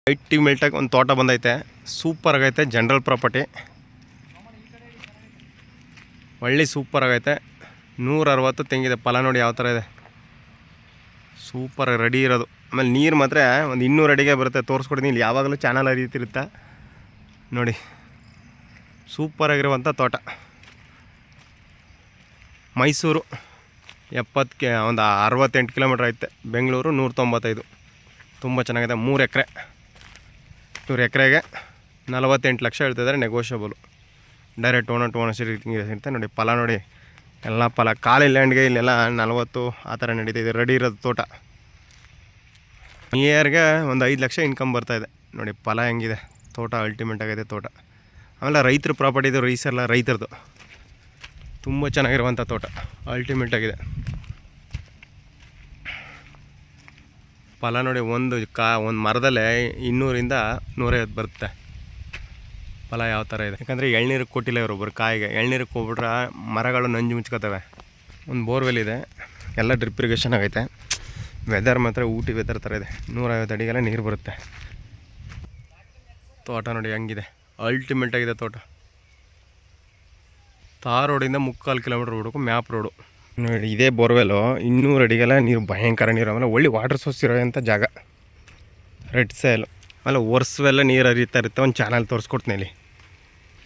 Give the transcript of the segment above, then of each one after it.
80 ಮಿಲ್ಟಾಗಿ ಒಂದು ತೋಟ ಬಂದೈತೆ, ಸೂಪರ್ ಆಗೈತೆ. ಜನರಲ್ ಪ್ರಾಪರ್ಟಿ, ಒಳ್ಳೆ ಸೂಪರ್ ಆಗೈತೆ. 160 ತೆಂಗಿದೆ. ಫಲ ನೋಡಿ ಯಾವ ಥರ ಇದೆ, ಸೂಪರ್ ರೆಡಿ ಇರೋದು. ಆಮೇಲೆ ನೀರು ಮಾತ್ರ ಒಂದು 200 ಅಡಿಗೆ ಬರುತ್ತೆ. ತೋರಿಸ್ಕೊಡ್ತೀನಿ, ಇಲ್ಲಿ ಯಾವಾಗಲೂ ಚಾನಲ್ ಹರಿಯುತ್ತಿರುತ್ತೆ ನೋಡಿ. ಸೂಪರಾಗಿರುವಂಥ ತೋಟ. ಮೈಸೂರು 70 ಒಂದು 68 ಕಿಲೋಮೀಟ್ರ್ ಐತೆ. ಬೆಂಗಳೂರು 195. ತುಂಬ ಚೆನ್ನಾಗಿದೆ. 3 ಎಕರೆ. 2 ಎಕರೆಗೆ 48 ಲಕ್ಷ ಹೇಳ್ತಿದ್ದಾರೆ, ನೆಗೋಷಿಯಬಲು. ಡೈರೆಕ್ಟ್ ಓನರ್ಶಿಪ್ ಇರುತ್ತೆ ನೋಡಿ. ಫಲ ನೋಡಿ, ಎಲ್ಲ ಫಲ ಖಾಲಿ ಲ್ಯಾಂಡ್ಗೆ ಇಲ್ಲೆಲ್ಲ 40 ಆ ಥರ ನಡೀತಿದೆ. ರೆಡಿ ಇರೋದು ತೋಟ. ಇಯರ್ಗೆ ಒಂದು 5 ಲಕ್ಷ ಇನ್ಕಮ್ ಬರ್ತಾಯಿದೆ ನೋಡಿ. ಫಲ ಹೆಂಗಿದೆ, ತೋಟ ಅಲ್ಟಿಮೇಟ್ ಆಗಿದೆ ತೋಟ. ಆಮೇಲೆ ರೈತರ ಪ್ರಾಪರ್ಟಿ, ಇದು ರೈಸೆಲ್ಲ ರೈತರದು. ತುಂಬ ಚೆನ್ನಾಗಿರುವಂಥ ತೋಟ, ಅಲ್ಟಿಮೇಟ್ ಆಗಿದೆ. ಫಲ ನೋಡಿ, ಒಂದು ಮರದಲ್ಲೇ 200ರಿಂದ 150 ಬರುತ್ತೆ. ಫಲ ಯಾವ ಥರ ಇದೆ, ಯಾಕಂದರೆ ಎಳ್ನೀರಿಗೆ ಕೊಟ್ಟಿಲ್ಲ ಇವರೊಬ್ಬರು. ಕಾಯಿಗೆ ಎಳ್ನೀರಿಗೆ ಹೋಗ್ಬಿಟ್ರೆ ಮರಗಳು ನಂಜು ಮುಚ್ಕೋತವೆ. ಒಂದು ಬೋರ್ವೆಲ್ ಇದೆ, ಎಲ್ಲ ಡ್ರಿಪ್ ಇರಿಗೇಷನ್ ಆಗೈತೆ. ವೆದರ್ ಮಾತ್ರ ಊಟಿ ವೆದರ್ ಥರ ಇದೆ. 150 ಅಡಿಗೆಲ್ಲ ನೀರು ಬರುತ್ತೆ. ತೋಟ ನೋಡಿ ಹೆಂಗಿದೆ, ಅಲ್ಟಿಮೇಟ್ ಆಗಿದೆ ತೋಟ. ತಾರ್ ರೋಡಿಂದ 3/4 ಕಿಲೋಮೀಟ್ರ್ ಬಿಡಬೇಕು, ಮ್ಯಾಪ್ ರೋಡು ನೋಡಿ. ಇದೇ ಬೋರ್ವೆಲು 200 ಅಡಿಗೆಲ್ಲ ನೀರು, ಭಯಂಕರ ನೀರು. ಆಮೇಲೆ ಒಳ್ಳೆ ವಾಟರ್ ಸೋರ್ಸ್ ಇರೋಂಥ ಜಾಗ. Red soil. ಆಮೇಲೆ ವರ್ಷವೆಲ್ಲ ನೀರು ಹರಿತಾ ಇರುತ್ತೆ. ಒಂದು ಚಾನಲ್ ತೋರಿಸ್ಕೊಡ್ತೀನಿ ಇಲ್ಲಿ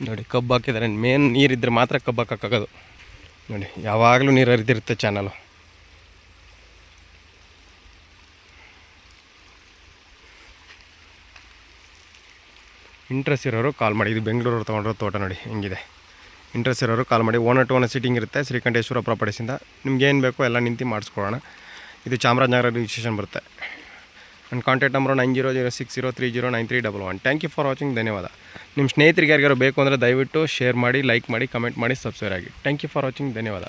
ನೋಡಿ. ಕಬ್ಬು ಹಾಕಿದ್ದಾರೆ. ಮೇನ್ ನೀರಿದ್ದರೆ ಮಾತ್ರ ಕಬ್ಬು ಹಾಕೋಕ್ಕಾಗೋದು ನೋಡಿ. ಯಾವಾಗಲೂ ನೀರು ಹರಿತಿರುತ್ತೆ ಚಾನಲು. ಇಂಟ್ರೆಸ್ಟ್ ಇರೋರು ಕಾಲ್ ಮಾಡಿ. ಇದು ಬೆಂಗಳೂರು ತೊಗೊಂಡಿರೋ ತೋಟ ನೋಡಿ ಹೆಂಗಿದೆ. ಇಂಟ್ರೆಸ್ಟ್ ಇರೋರು ಕಾಲ್ ಮಾಡಿ. ಓನರ್ ಟು ಓನರ್ ಸಿಟ್ಟಿಂಗ್ ಇರುತ್ತೆ ಶ್ರೀಕಂಠೇಶ್ವರ ಪ್ರಾಪರ್ಟೀಸಿಂದ. ನಿಮ್ಗೇನು ಬೇಕೋ ಎಲ್ಲ ನಿಂತು ಮಾಡಿಸ್ಕೊಡೋಣ. ಇದು ಚಾಮರಾಜನಗರ ರಿಜಿಸ್ಟ್ರೇಷನ್ ಬರುತ್ತೆ. ನನ್ನ contact number 9006030931. Thank you for watching. ಧನ್ಯವಾದ. ನಿಮ್ಮ ಸ್ನೇಹಿತರಿಗೆ ಯಾರಿಗಾರು ಬೇಕು ಅಂದರೆ ದಯವಿಟ್ಟು ಶೇರ್ ಮಾಡಿ, ಲೈಕ್ ಮಾಡಿ, ಕಮೆಂಟ್ ಮಾಡಿ, ಸಬ್ಸ್ಕ್ರೈಬ್ ಆಗಿ. Thank you for watching. ಧನ್ಯವಾದ.